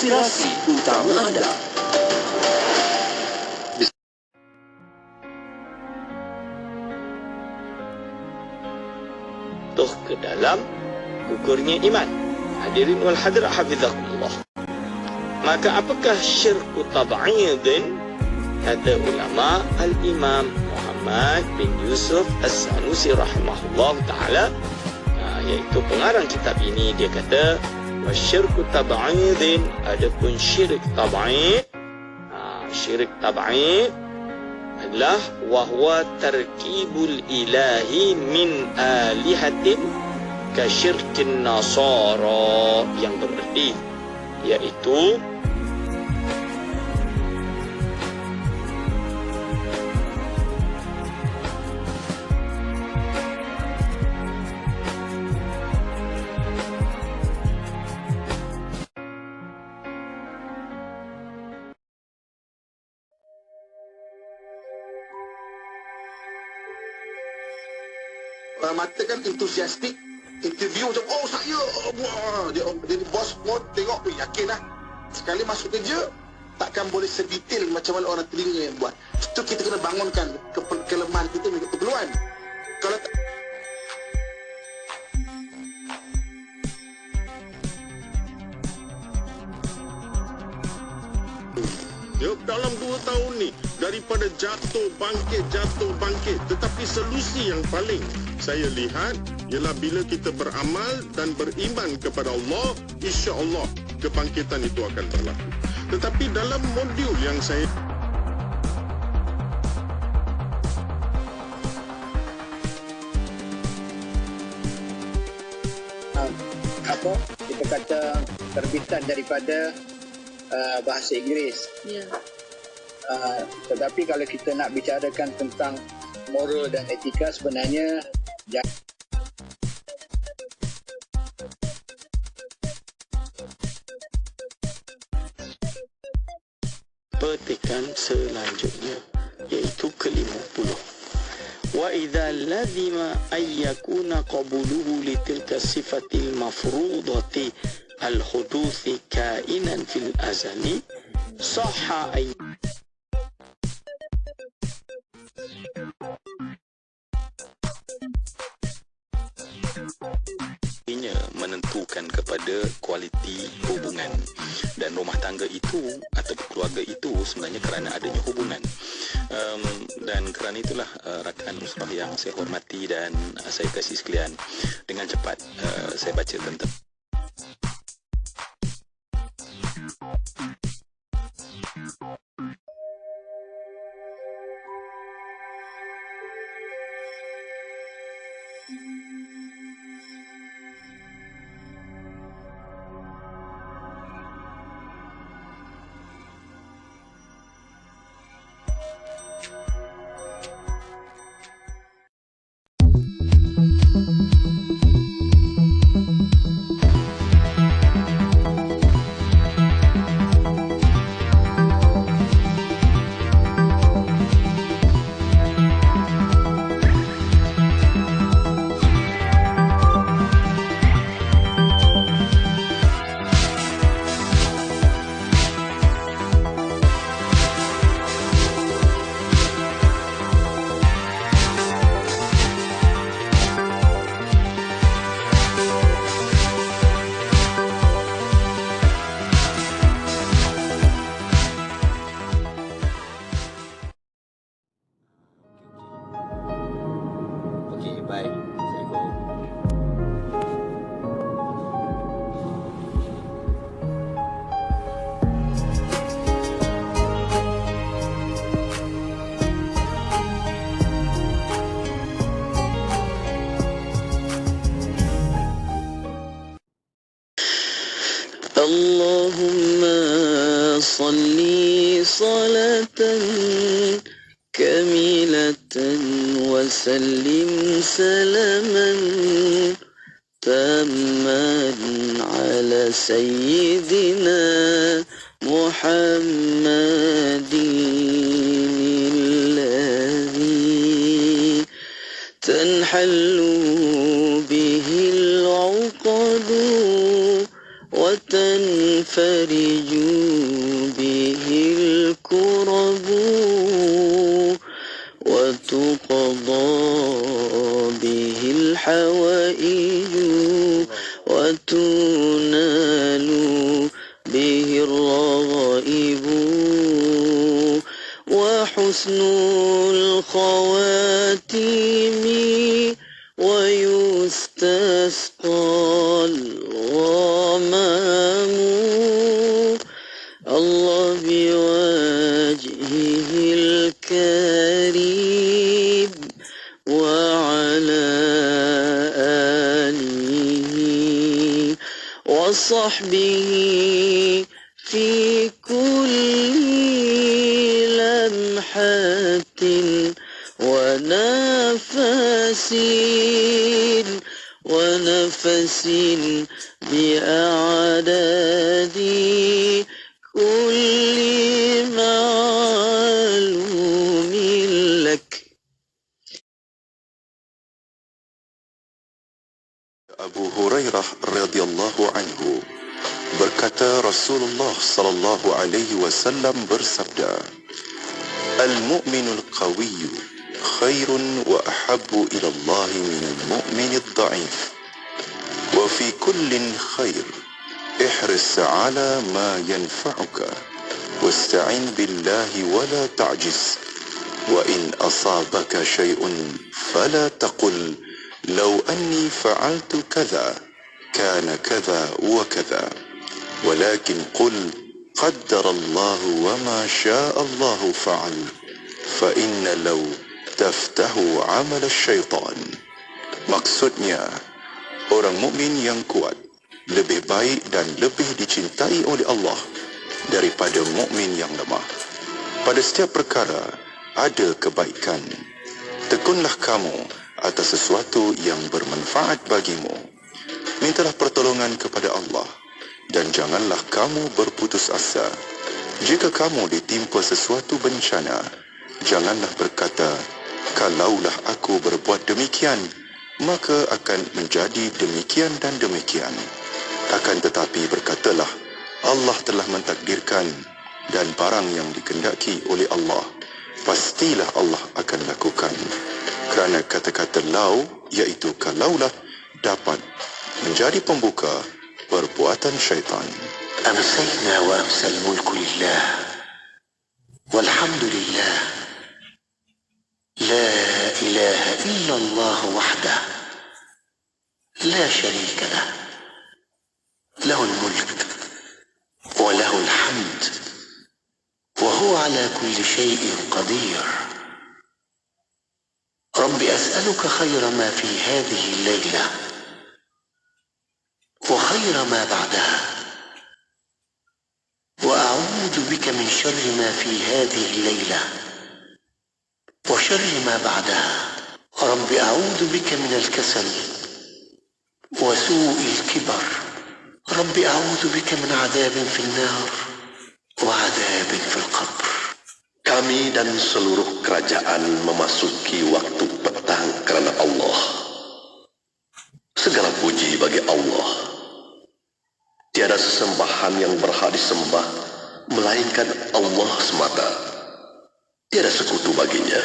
inspirasi utama anda. Ke dalam gugurnya iman. Hadirin wal hadirat hafizakumullah. Maka apakah syirku tab'idin? Kata ulama Al-Imam Muhammad bin Yusuf As-Sanusi rahimahullah ta'ala, iaitu pengarang kitab ini, dia kata wasyirku tab'idin, adapun syirik tab'id, syirik tab'id adalah wahwa tarkibul ilahi min alihatin kasyirkin nasara, yang berarti iaitu mata kan entusiastik, interview macam saya wah, dia bos pun tengok yakin lah. Sekali masuk kerja takkan boleh sedetail macam mana orang telinga yang buat. Itu kita kena bangunkan kelemahan kita dengan keperluan. Kalau dalam 2 tahun ni, daripada jatuh bangkit, tetapi solusi yang paling saya lihat ialah bila kita beramal dan beriman kepada Allah, insya-Allah kebangkitan itu akan berlaku. Tetapi dalam modul yang saya kita kata terbitan daripada bahasa Inggeris. Tetapi kalau kita nak bicarakan tentang moral dan etika, sebenarnya petikan selanjutnya, iaitu ke-50. Wa idza lazima ay yakuna qabuluhu li tilka sifatil mafrudati al-huduthi kainan fil azali sahha ay menentukan kepada kualiti hubungan, dan rumah tangga itu atau keluarga itu sebenarnya kerana adanya hubungan, dan kerana itulah rakan usrah yang saya hormati dan saya kasih sekalian, dengan cepat saya baca tentang Allahumma salli salatan kamilatan wa sallim salaman tamman ala sayyidina Muhammadin alladhi tanhallu bihi al-uqadu وتنفرج تنفرج به الكرب وتقضى به الحوائج وتنال به الرغائب وحسن الخواتيم ويستسقى الغمام الله بوجهه الكريم وعلى آله وصحبه في كل لمحة ونفس بأعداد كل معلوم لك. Abu Hurairah radhiyallahu anhu berkata, Rasulullah sallallahu alaihi wasallam bersabda, Al-mu'minul qawiyyu khairun wa ahabbu ila Allah minal mu'minid dha'if wa fi kullin khair ihris ala ma yanfa'uka wasta'in billahi wa la ta'jiz wa in asabaka shay'un fala taqul لو أني فعلت كذا كان كذا وكذا ولكن قل قدر الله وما شاء الله فعل فإن لو تفتح عمل الشيطان. Maksudnya, orang mukmin yang kuat lebih baik dan lebih dicintai oleh Allah daripada mukmin yang lemah. Pada setiap perkara ada kebaikan. Tekunlah kamu atas sesuatu yang bermanfaat bagimu. Mintalah pertolongan kepada Allah dan janganlah kamu berputus asa. Jika kamu ditimpa sesuatu bencana, janganlah berkata, kalaulah aku berbuat demikian, maka akan menjadi demikian dan demikian. Akan tetapi berkatalah, Allah telah mentakdirkan dan barang yang dikehendaki oleh Allah, pastilah Allah akan lakukan. Kerana kata-kata lau, iaitu kalaulah, dapat menjadi pembuka perbuatan syaitan. أمسينا وأمسى الملك لله والحمد لله لا إله إلا الله وحده لا شريك له له الملك وله الحمد وهو على كل شيء قدير. رب أسألك خير ما في هذه الليلة وخير ما بعدها وأعوذ بك من شر ما في هذه الليلة وشر ما بعدها. رب أعوذ بك من الكسل وسوء الكبر. رب أعوذ بك من عذاب في النار وعذاب في القبر. Kami dan seluruh kerajaan memasuki waktu petang kerana Allah. Segala puji bagi Allah. Tiada sesembahan yang berhak disembah melainkan Allah semata. Tiada sekutu baginya.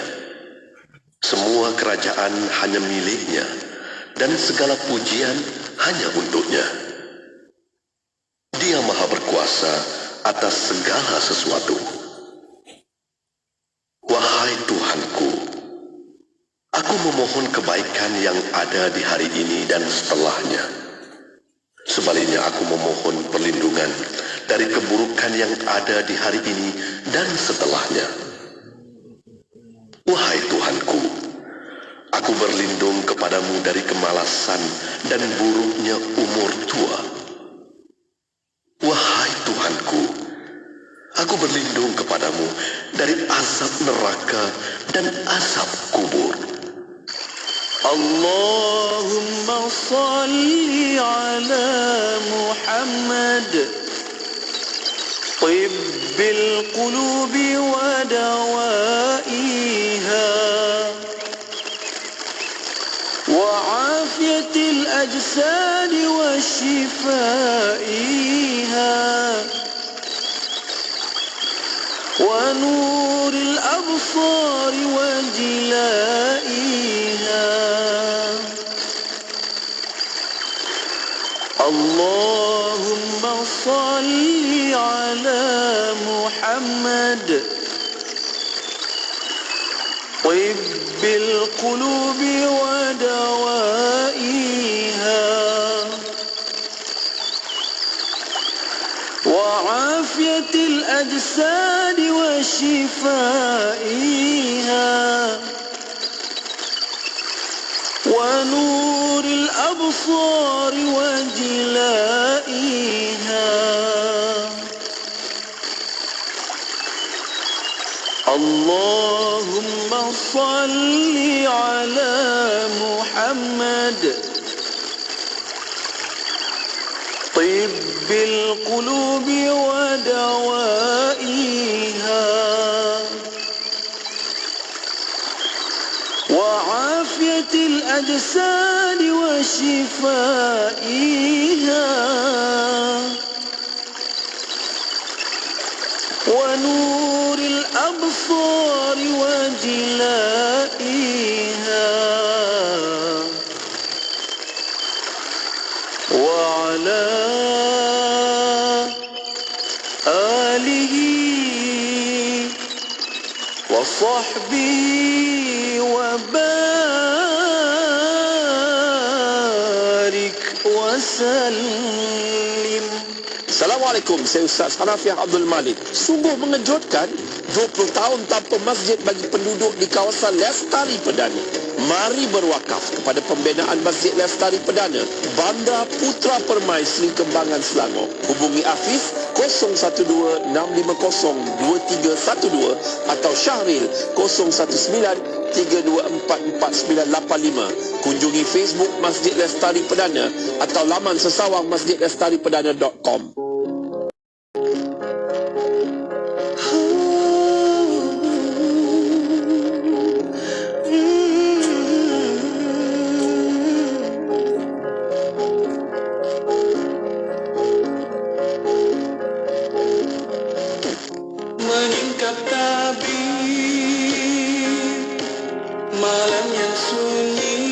Semua kerajaan hanya miliknya dan segala pujian hanya untuknya. Dia Maha berkuasa atas segala sesuatu. Wahai Tuhanku, aku memohon kebaikan yang ada di hari ini dan setelahnya. Sebaliknya aku memohon perlindungan dari keburukan yang ada di hari ini dan setelahnya. Wahai Tuhanku, aku berlindung kepadamu dari kemalasan dan buruknya umur tua. Wahai Tuhanku, aku berlindung kepadamu dari azab neraka dan azab kubur. Allahumma salli ala Muhammad tibbil qulubi wa dawaiha wa وعافية الأجساد وشفائها ونور الأبصار وجلائها. اللهم صل على محمد طب القلوب ودوائها وعافية الأجساد وشفائها ونور الأبصار وجلائها. اللهم صل على محمد طب القلوب ودوائها وعافية الأجساد وشفائها ونور الأبصار وجلائها وعلى آله وصحبه وبارك وسلم. Assalamualaikum, saya Ustaz Hanafiah Abdul Malik. Sungguh mengejutkan, 20 tahun tanpa masjid bagi penduduk di kawasan Lestari Perdana. Mari berwakaf kepada pembinaan Masjid Lestari Perdana, Bandar Putra Permai Seri Kembangan, Selangor. Hubungi Hafiz 012-650-2312 atau Syahril 019-3244985. Kunjungi Facebook Masjid Lestari Perdana atau laman sesawang masjidlestariperdana.com. Menyingkap tabir malam yang sunyi,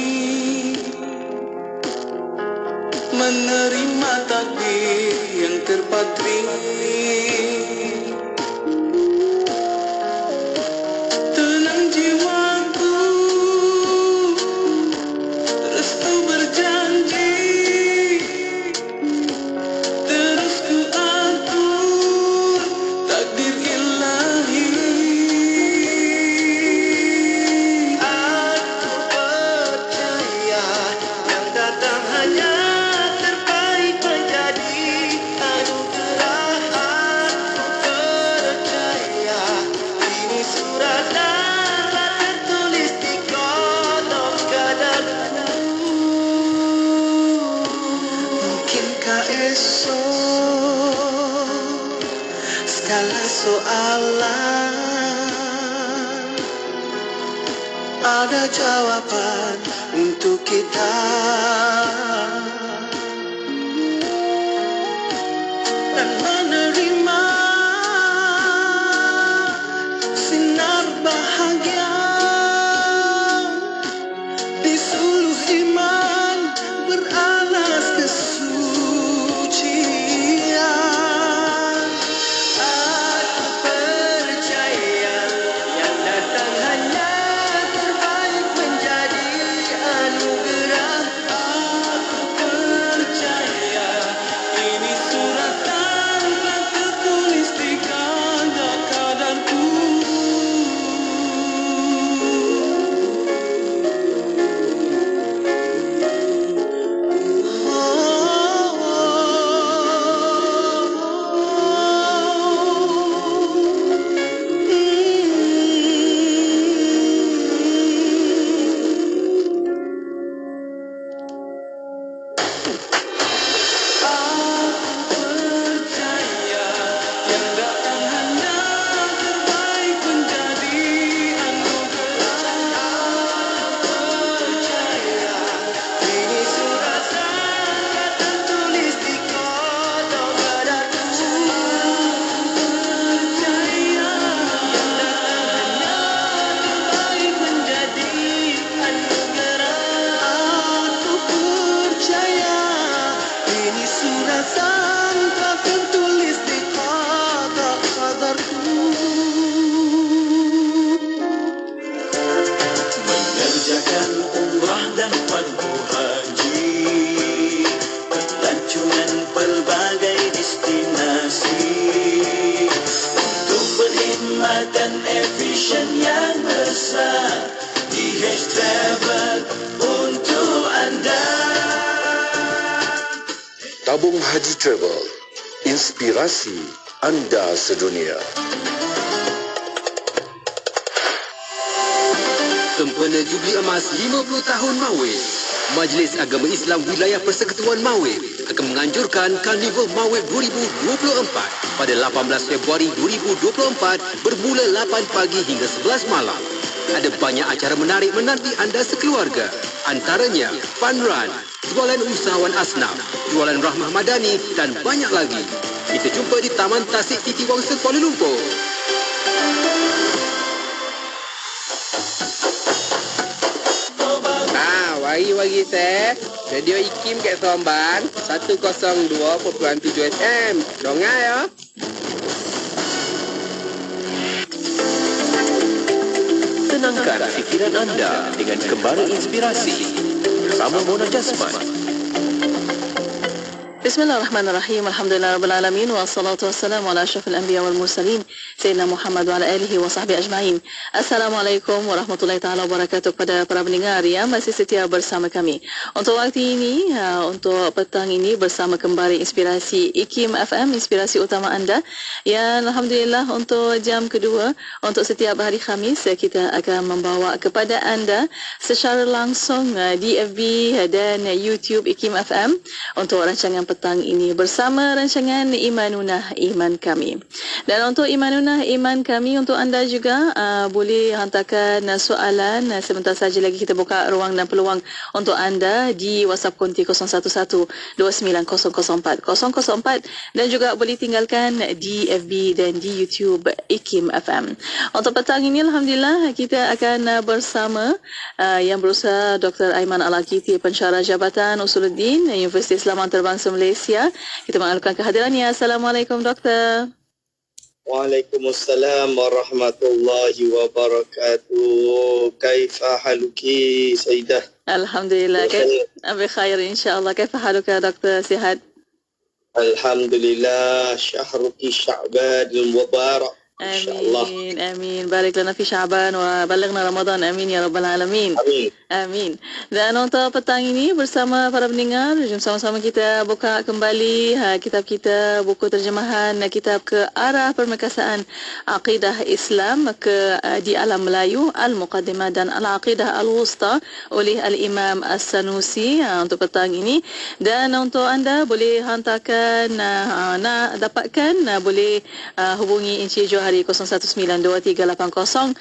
menerima takdir yang terpatri, tenang jiwaku, restu berjanji, terus ku atur takdir ilahi. Aku percaya yang datang hanya terbaik menjadi anugerah. Aku percaya ini surat telah tertulis di kolom kadarku. Mungkinkah esok segala soalan ada jawaban untuk kita, dan menerima sinar bahagia di suluh iman beralas kesucian. Aku percaya yang datang hanya terbaik menjadi anugerah. Aku besar DH Travel untuk anda. Tabung Haji Travel, inspirasi anda sedunia. Sempena Jubli Emas 50 tahun Mawib, Majlis Agama Islam Wilayah Persekutuan Mawib akan menganjurkan Karnival Mawib 2024 pada 18 Februari 2024 bermula 8 pagi hingga 11 malam. Ada banyak acara menarik menanti anda sekeluarga. Antaranya fun run, jualan usahawan asnaf, jualan rahmah madani dan banyak lagi. Kita jumpa di Taman Tasik Titi Wangsa Kuala Lumpur. Wagi saya Radio IKIM kat Seremban 102.7 FM. Dongar ya. Tenangkan fikiran anda dengan Kembara Inspirasi bersama Mona Jasman. Bismillahirrahmanirrahim. Alhamdulillah rabbil alamin wassalatu wassalamu ala asyrafil anbiya wal mursalin sayyidina Muhammad wa ala alihi wa sahbihi ajma'in. Assalamualaikum warahmatullahi taala wabarakatuh kepada para pendengar yang masih setia bersama kami. Untuk waktu ini, untuk petang ini bersama Kembara Inspirasi IKIM FM, inspirasi utama anda. Yang alhamdulillah untuk jam kedua, untuk setiap hari Khamis kita akan membawa kepada anda secara langsung di FB dan YouTube IKIM FM untuk rancangan petang ini bersama rancangan Imanunah Iman Kami. Dan untuk Imanunah Iman Kami, untuk anda juga boleh hantarkan soalan. Sebentar saja lagi kita buka ruang dan peluang untuk anda di WhatsApp konti 01129004 dan juga boleh tinggalkan di FB dan di YouTube IKIM FM. Untuk petang ini alhamdulillah kita akan bersama yang berusaha Dr. Aiman Al-Akiti, pensyarah Jabatan Usuluddin Universiti Islam Antarabangsa Malaysia. Kita mengalukan kehadirannya. Assalamualaikum Doktor. Waalaikumsalam warahmatullahi wabarakatuh. Kaifa haluki Sayyidah? Alhamdulillah. Bikhair insyaAllah. Kaifa haluka Doktor? Sihat? Alhamdulillah. Syahruki Sya'banil Mubarak. Amin, amin. Barik lana fi Sya'ban wa balighna Ramadan. Amin ya rabbal alamin. Amin. Amin. Dan untuk petang ini bersama para pendengar, jom sama-sama kita buka kembali kitab kita, buku terjemahan kitab Ke Arah Permekasaan Aqidah Islam di Alam Melayu, Al-Muqaddimah dan Al-Aqidah Al-Wusta oleh Al-Imam As-Sanusi untuk petang ini. Dan untuk anda boleh hantarkan, dapatkan, boleh hubungi Encik Johari 0192380466.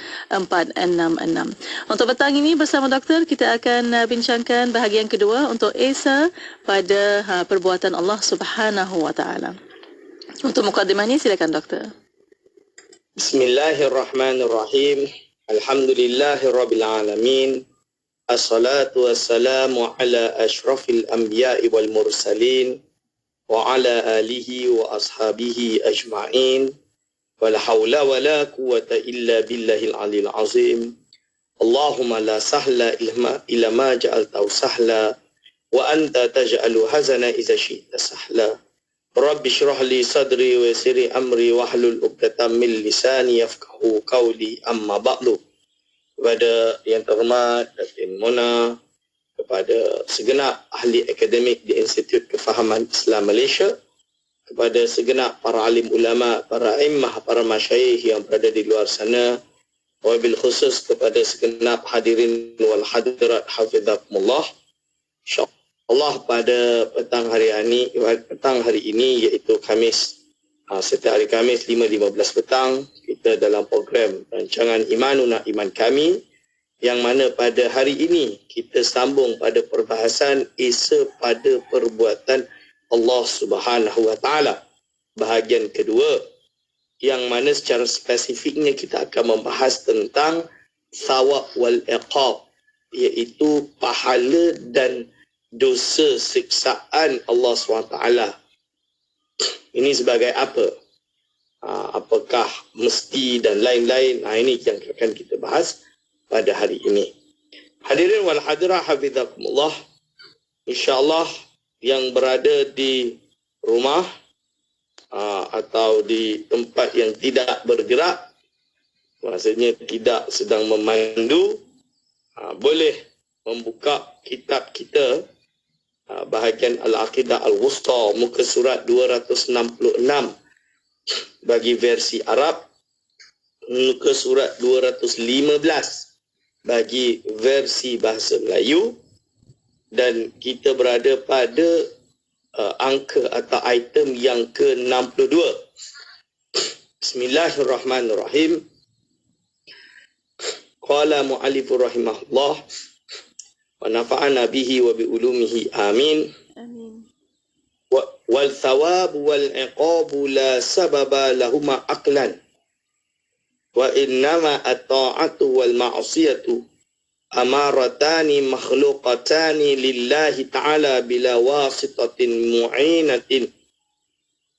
Untuk petang ini bersama doktor kita akan bincangkan bahagian kedua untuk Esa pada perbuatan Allah Subhanahu wa taala. Untuk mukadimah ini silakan doktor. Bismillahirrahmanirrahim. Alhamdulillahirabbil alamin. Assalatu wassalamu ala asyrafil anbiya'i wal mursalin wa ala alihi wa ashabihi ajma'in. Wala haula wala quwwata illa billahil aliyil azim. Allahumma la sahla illa ma ja'altahu sahla wa anta taj'alu hazana idza syi'ta sahla. Rabbi shrah li sadri wa yassir li amri wahlul 'uqdatam min lisani yafqahu qawli. Amma ba'du. Kepada yang terhormat Datin Mona, kepada segenap ahli akademik di Institut Kefahaman Islam Malaysia, kepada segenap para alim ulama, para immah, para masyayikh yang berada di luar sana, wabil khusus kepada segenap hadirin wal hadirat hafizakumullah. InsyaAllah pada petang hari ini iaitu Khamis, setiap hari Khamis 5.15 petang kita dalam program rancangan Imanunah Iman Kami, yang mana pada hari ini kita sambung pada perbahasan Esa pada perbuatan Allah Subhanahu wa taala, bahagian kedua, yang mana secara spesifiknya kita akan membahas tentang thawab wal iqab, iaitu pahala dan dosa siksaan Allah SWT. Ini sebagai apa? Apakah mesti dan lain-lain? Ini yang akan kita bahas pada hari ini. Hadirin wal hadirah hafizakumullah, insya-Allah yang berada di rumah atau di tempat yang tidak bergerak, maksudnya tidak sedang memandu, boleh membuka kitab kita, bahagian Al-Aqidah Al-Wusta, muka surat 266 bagi versi Arab, muka surat 215 bagi versi bahasa Melayu, dan kita berada pada angka atau item yang ke-62. Bismillahirrahmanirrahim. Qala mu'allifur rahimahullah wa nafa'ana bihi wa bi ulumihi amin. Amin. Wal thawab wal iqabu la sababa lahuma aqlan wa innama at-ta'atu wal ma'siyatu amaratani makhluqatani lillahi ta'ala bila wasitatin mu'inatin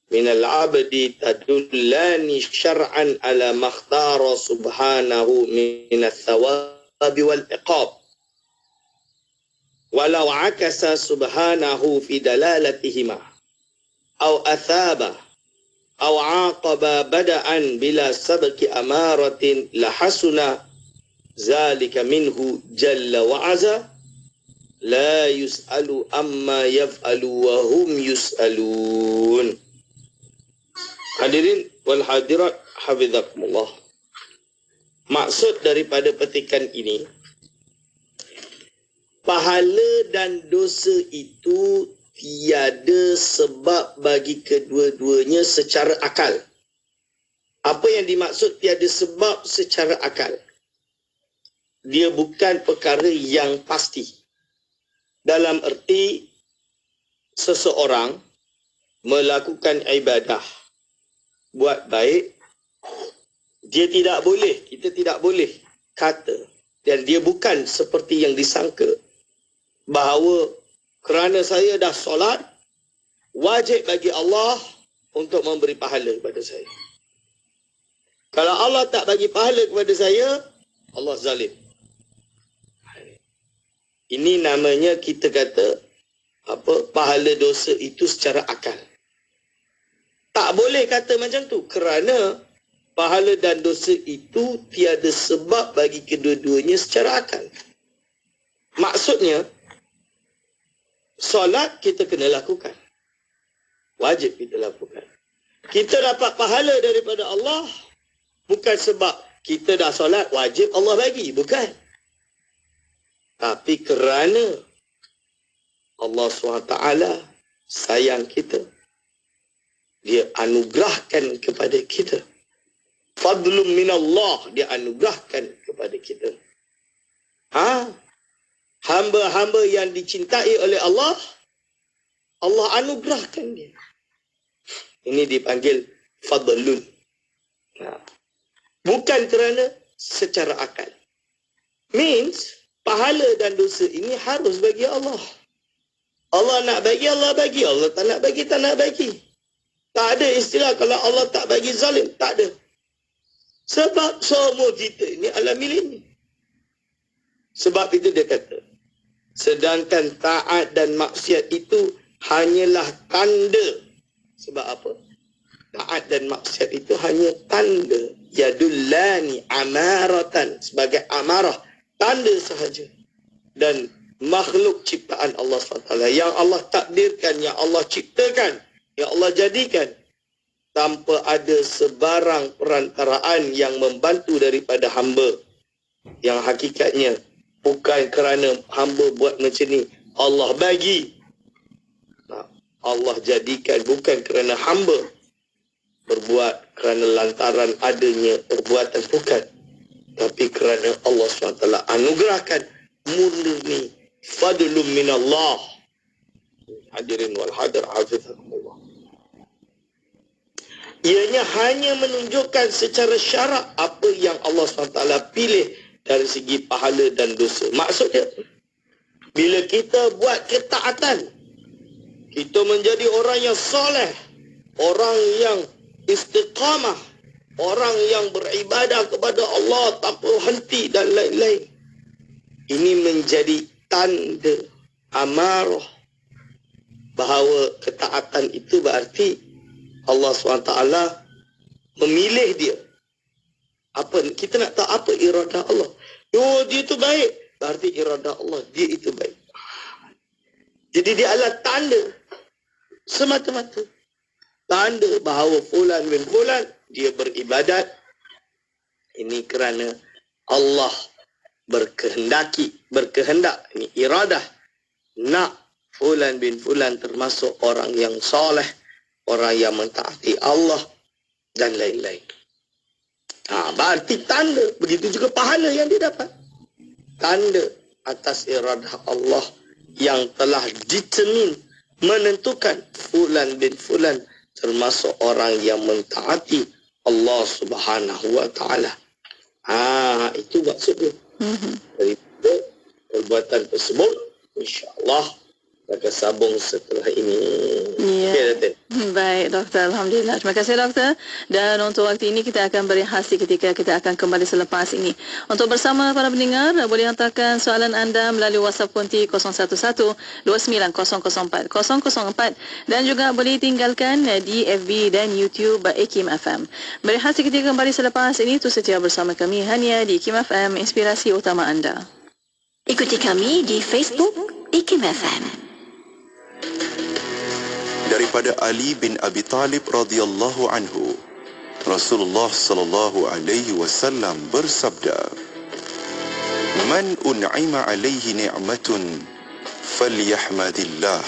minal abdi tadullani syar'an ala makhtara subhanahu minas thawabi wal iqab walau akasa subhanahu fi dalalatihima aw athaba aw aqaba bada'an bila sabki amaratin lahasuna zalika minhu jalla wa aza la yus'alu amma yaf'alu wa hum yus'alun. Hadirin wal hadirat hafizakumullah. Maksud daripada petikan ini, pahala dan dosa itu tiada sebab bagi kedua-duanya secara akal. Apa yang dimaksud tiada sebab secara akal? Dia bukan perkara yang pasti. Dalam erti seseorang melakukan ibadah, buat baik, dia tidak boleh, kita tidak boleh kata, dan dia bukan seperti yang disangka, bahawa kerana saya dah solat, wajib bagi Allah untuk memberi pahala kepada saya. Kalau Allah tak bagi pahala kepada saya, Allah zalim. Ini namanya kita kata pahala dosa itu secara akal. Tak boleh kata macam tu, kerana pahala dan dosa itu tiada sebab bagi kedua-duanya secara akal. Maksudnya, solat kita kena lakukan. Wajib kita lakukan. Kita dapat pahala daripada Allah bukan sebab kita dah solat wajib Allah bagi, bukan. Tapi kerana Allah SWT sayang kita, dia anugerahkan kepada kita. Fadlum minallah, dia anugerahkan kepada kita. Hamba-hamba yang dicintai oleh Allah, Allah anugerahkan dia. Ini dipanggil fadlun. Bukan kerana secara akal. Means, pahala dan dosa ini harus bagi Allah. Allah nak bagi, Allah bagi. Allah tak nak bagi, tak nak bagi. Tak ada istilah kalau Allah tak bagi zalim. Tak ada. Sebab semua kita ini adalah miliknya. Sebab itu dia kata, sedangkan taat dan maksiat itu hanyalah tanda. Sebab apa? Taat dan maksiat itu hanya tanda. Yadullani amaratan. Sebagai amarah. Tanda sahaja. Dan makhluk ciptaan Allah SWT. Yang Allah takdirkan, yang Allah ciptakan, yang Allah jadikan, tanpa ada sebarang perantaraan yang membantu daripada hamba. Yang hakikatnya bukan kerana hamba buat macam ni, Allah bagi. Allah jadikan bukan kerana hamba berbuat kerana lantaran adanya perbuatan, bukan. Tapi kerana Allah SWT anugerahkan murni fadlum minallah. Hadirin wal hadir hafizakumullah. Ianya hanya menunjukkan secara syarak apa yang Allah SWT pilih dari segi pahala dan dosa. Maksudnya, bila kita buat ketaatan, kita menjadi orang yang soleh, orang yang istiqamah, orang yang beribadah kepada Allah tanpa henti dan lain-lain. Ini menjadi tanda amarah bahawa ketaatan itu berarti Allah SWT memilih dia Kita nak tahu apa iradah Allah. Oh, dia itu baik. Berarti iradah Allah, dia itu baik. Jadi dia adalah tanda. Semata-mata. Tanda bahawa fulan bin fulan, dia beribadat. Ini kerana Allah berkehendak. Ini iradah. Nak fulan bin fulan termasuk orang yang soleh, orang yang mentaati Allah, dan lain-lain. Berarti tanda. Begitu juga pahala yang dia dapat. Tanda atas iradah Allah yang telah determine, menentukan fulan bin fulan termasuk orang yang mentaati Allah Subhanahu wa taala. Itu maksudnya. Dari perbuatan tersebut, insya-Allah akan sambung setelah ini. Ya. Baik, Doktor. Alhamdulillah. Terima kasih, Doktor. Dan untuk waktu ini kita akan berehat ketika kita akan kembali selepas ini. Untuk bersama para pendengar, boleh hantarkan soalan anda melalui WhatsApp konti 01129004 dan juga boleh tinggalkan di FB dan YouTube IKIM FM. Berehat ketika kembali selepas ini, tu setia bersama kami hanya di IKIM FM, inspirasi utama anda. Ikuti kami di Facebook IKIM FM. Daripada Ali bin Abi Talib radhiyallahu anhu, Rasulullah sallallahu alaihi wasallam bersabda, "Man un'ima alaihi ni'matun falyahmadillah,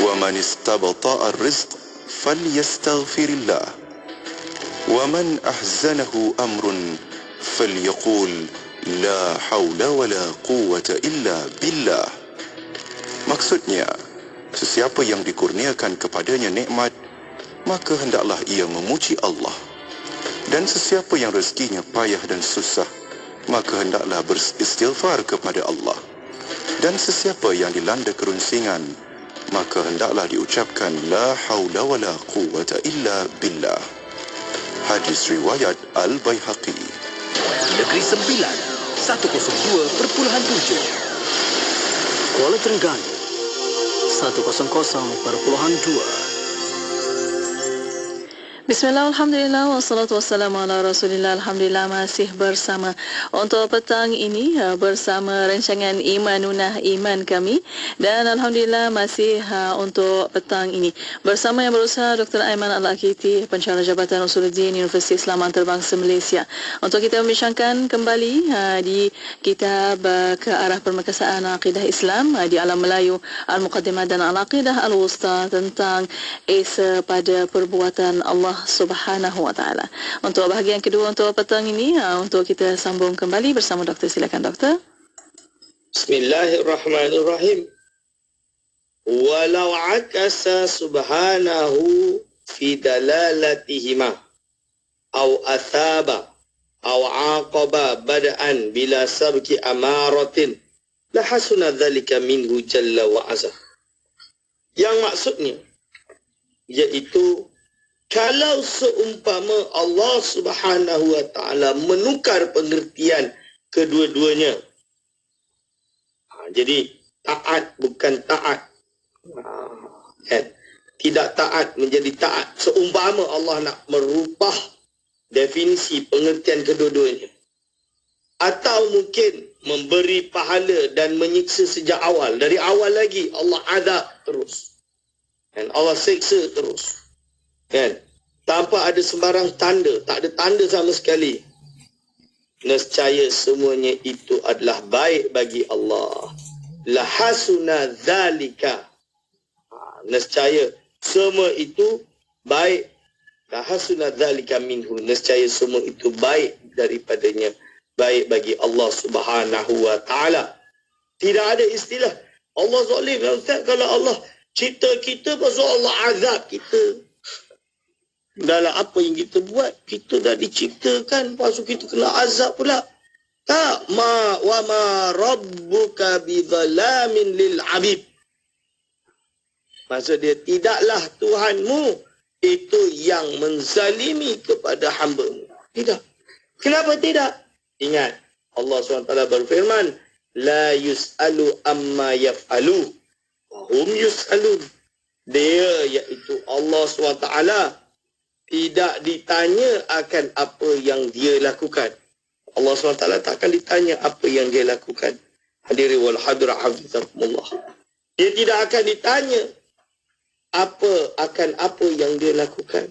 wa man istabta'a ar-rizq falyastaghfirillah, wa man ahzanahu amrun falyaqul la haula wa la quwwata illa billah." Maksudnya, sesiapa yang dikurniakan kepadanya nikmat, maka hendaklah ia memuji Allah. Dan sesiapa yang rezekinya payah dan susah, maka hendaklah beristighfar kepada Allah. Dan sesiapa yang dilanda kerunsingan, maka hendaklah diucapkan la haula wa la quwwata illa billah. Hadis riwayat Al-Baihaqi. Negeri Sembilan 102.7, Kuala Terengganu 100.2. Bismillah, alhamdulillah, wassalatu wassalamu ala rasulillah. Alhamdulillah masih bersama untuk petang ini bersama rancangan Imanunah Iman kami, dan alhamdulillah masih untuk petang ini bersama yang berusaha Dr. Aiman Al-Akiti, Pensyarah Jabatan Usuluddin Universiti Islam Antarabangsa Malaysia, untuk kita membincangkan kembali di kitab ke arah permekasaan akidah Islam di alam Melayu, Al-Muqaddimah dan Al-Aqidah Al-Wusta, tentang Esa pada perbuatan Allah Subhanahu wa taala. Untuk bahagian kedua untuk petang ini, untuk kita sambung kembali bersama Doktor. Silakan, Doktor. Bismillahirrahmanirrahim. Walau akasa subhanahu fi dalalatihima aw athaba aw aqaba bada'an bila sabki amaratin la hasuna dhalika minhu jalla wa azza. Yang maksudnya iaitu, kalau seumpama Allah Subhanahu wa taala menukar pengertian kedua-duanya. Jadi taat bukan taat. Tidak taat menjadi taat. Seumpama Allah nak merubah definisi pengertian kedua-duanya. Atau mungkin memberi pahala dan menyiksa sejak awal. Dari awal lagi Allah azab terus. Dan Allah siksa terus. Kan? Tanpa ada sembarang tanda, tak ada tanda sama sekali. Nescaya semuanya itu adalah baik bagi Allah. La hasuna dzalika. Nescaya semua itu baik. La hasuna dzalika minhu. Nescaya semua itu baik daripadanya. Baik bagi Allah Subhanahu wa taala. Tidak ada istilah Allah zalim. Ustaz, kalau Allah cipta kita, pasal Allah azab kita. Dalam apa yang kita buat, kita dah diciptakan, lepas tu kita kena azab pula. Tak, wa ma rabbuka bidzalamin lil abid. Maksud dia, tidaklah Tuhanmu itu yang menzalimi kepada hamba-Mu. Tidak. Kenapa tidak? Ingat, Allah SWT berfirman, la yus'alu amma yaf'alu wa hum yus'alun. Dia, iaitu Allah SWT, tidak ditanya akan apa yang dia lakukan. Allah SWT tak akan ditanya apa yang dia lakukan. Hadirin wal hadirat hafizakumullah. Dia tidak akan ditanya apa yang dia lakukan.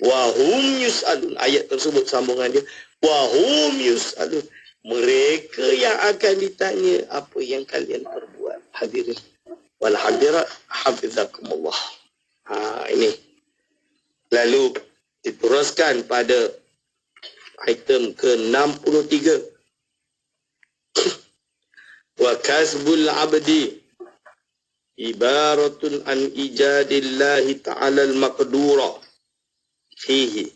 Wa hum yus'alun. Ayat tersebut sambungan dia. Wa hum yus'alun. Mereka yang akan ditanya apa yang kalian perbuat. Hadirin wal hadirat hafizakumullah. Ini. Lalu diteruskan pada item ke-63. Wa kasbul abdi ibaratun an ijadillahi ta'ala al-maqdura fihi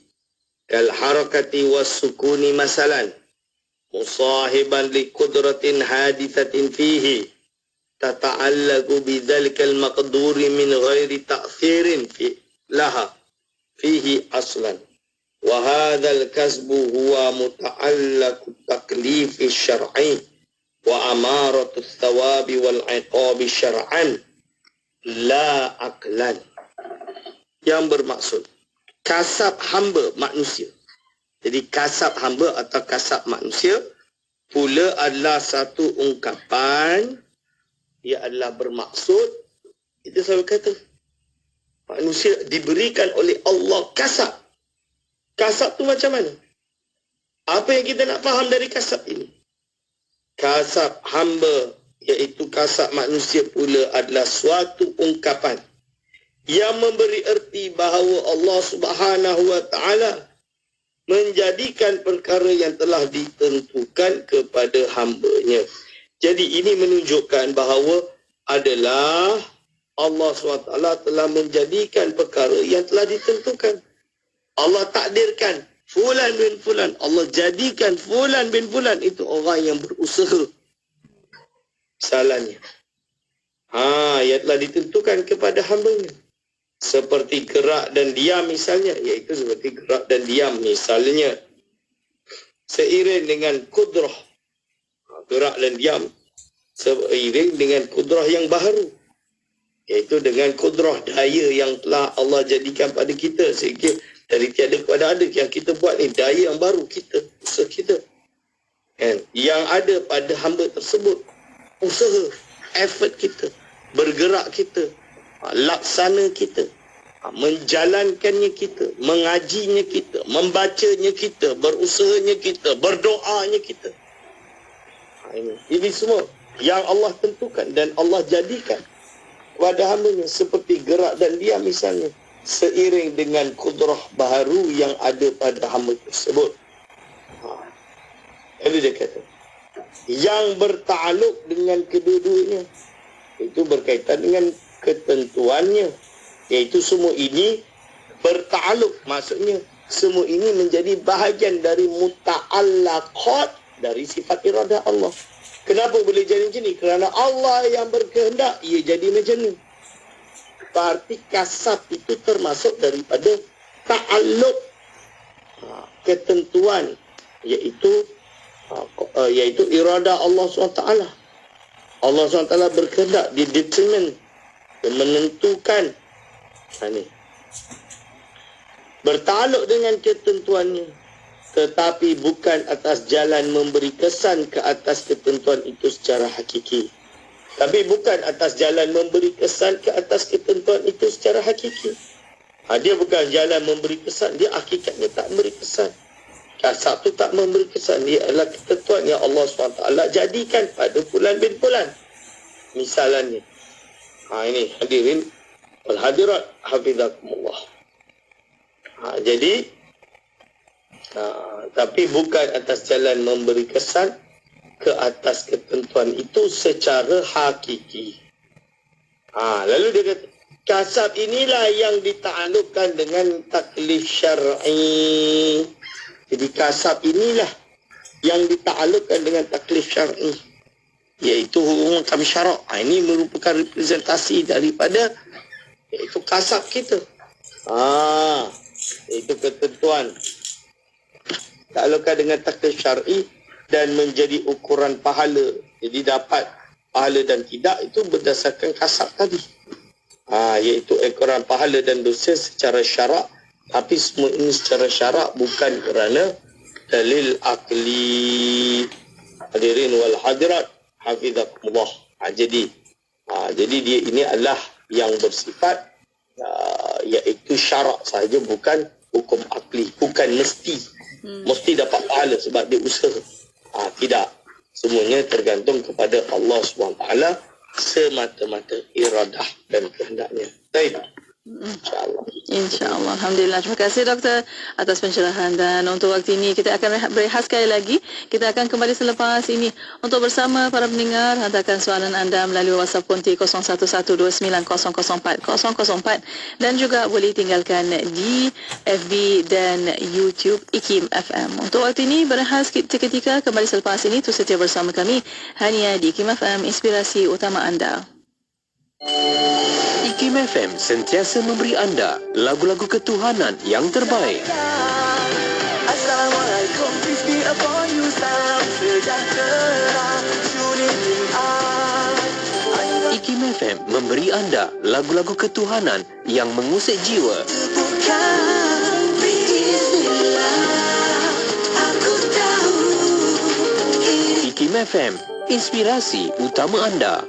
kal harakati was sukuni masalan musahiban li qudratin hadithatin fihi tata'allaqu bidzalika al-maqduri min ghairi ta'thirin fi laha fihi aslan wa hadzal kasbu huwa muta'allaqu taklifi syar'i wa amaratu thawabi wal iqabi syar'an la aqlan. Yang bermaksud kasab hamba manusia. Jadi kasab hamba atau kasab manusia pula adalah satu ungkapan, ia adalah bermaksud, kita selalu kata manusia diberikan oleh Allah kasab. Kasab tu macam mana? Apa yang kita nak faham dari kasab ini? Kasab hamba, iaitu kasab manusia pula adalah suatu ungkapan yang memberi erti bahawa Allah Subhanahu wa ta'ala menjadikan perkara yang telah ditentukan kepada hamba-Nya. Jadi ini menunjukkan bahawa adalah Allah SWT telah menjadikan perkara yang telah ditentukan. Allah takdirkan fulan bin fulan. Allah jadikan fulan bin fulan itu orang yang berusaha. Salahnya. Yang telah ditentukan kepada hamba-Nya. Seperti gerak dan diam misalnya. Iaitu seperti gerak dan diam misalnya. Seiring dengan kudrah. Gerak dan diam. Seiring dengan kudrah yang baharu. Iaitu dengan kudrah daya yang telah Allah jadikan pada kita. Sehingga dari tiada kepada ada yang kita buat ni, daya yang baru kita, usaha kita. Yang ada pada hamba tersebut, usaha, effort kita, bergerak kita, laksana kita, menjalankannya kita, mengajinya kita, membacanya kita, berusahanya kita, berdoanya kita. Ini semua yang Allah tentukan dan Allah jadikan kepada hamba-Nya, seperti gerak dan diam misalnya, seiring dengan kudrah baharu yang ada pada hamba tersebut. Itu dia kata. Yang bertakluk dengan kedua-duanya, itu berkaitan dengan ketentuannya. Iaitu semua ini bertakluk. Maksudnya, semua ini menjadi bahagian dari muta'allaqat, dari sifat iradah Allah. Kenapa boleh jadi macam ni? Kerana Allah yang berkehendak, ia jadi macam ni. Berarti kasab itu termasuk daripada ta'alluq, ketentuan, iaitu iradah Allah SWT. Allah SWT berkehendak, dia determine, dia menentukan. Bertakluk dengan ketentuannya, tetapi bukan atas jalan memberi kesan ke atas ketentuan itu secara hakiki. Tapi bukan atas jalan memberi kesan ke atas ketentuan itu secara hakiki. Dia bukan jalan memberi kesan, dia hakikatnya tak memberi kesan. Kasab tu tak memberi kesan, dia adalah ketentuan yang Allah SWT jadikan pada fulan bin fulan. Misalnya. Ini hadirin wal hadirat hafizakumullah. Jadi tapi bukan atas jalan memberi kesan ke atas ketentuan itu secara hakiki. Lalu dia kata, kasab inilah yang ditaklukkan dengan taklif syar'i. Jadi kasab inilah yang ditaklukkan dengan taklif syar'i, iaitu hukum syarak. Ini merupakan representasi daripada iaitu kasab kita. Itu ketentuan taklukkan dengan taklif syar'i dan menjadi ukuran pahala. Jadi dapat pahala dan tidak itu berdasarkan kasab tadi. Iaitu ukuran pahala dan dosa secara syarak Tapi semua ini secara syarak, bukan kerana dalil akli. Hadirin wal hadirat hafizakumullah. Jadi dia ini adalah yang bersifat iaitu syarak sahaja, bukan hukum akli. Bukan mesti dapat pahala sebab dia usaha. Tidak. Semuanya tergantung kepada Allah SWT semata-mata iradah dan kehendaknya. Baik. InsyaAllah. Alhamdulillah. Terima kasih doktor atas pencerahan, dan untuk waktu ini kita akan berehat sekali lagi. Kita akan kembali selepas ini untuk bersama para pendengar. Hantarkan soalan anda melalui WhatsApp konti 01129004 dan juga boleh tinggalkan di FB dan YouTube IKIM FM. Untuk waktu ini berehat seketika, kembali selepas ini. Tu setia bersama kami hanya di IKIM FM, inspirasi utama anda. IKIM FM sentiasa memberi anda lagu-lagu ketuhanan yang terbaik. Assalamualaikum, peace be upon you, salam sejahtera. IKIM FM memberi anda lagu-lagu ketuhanan yang mengusik jiwa. IKIM FM, inspirasi utama anda.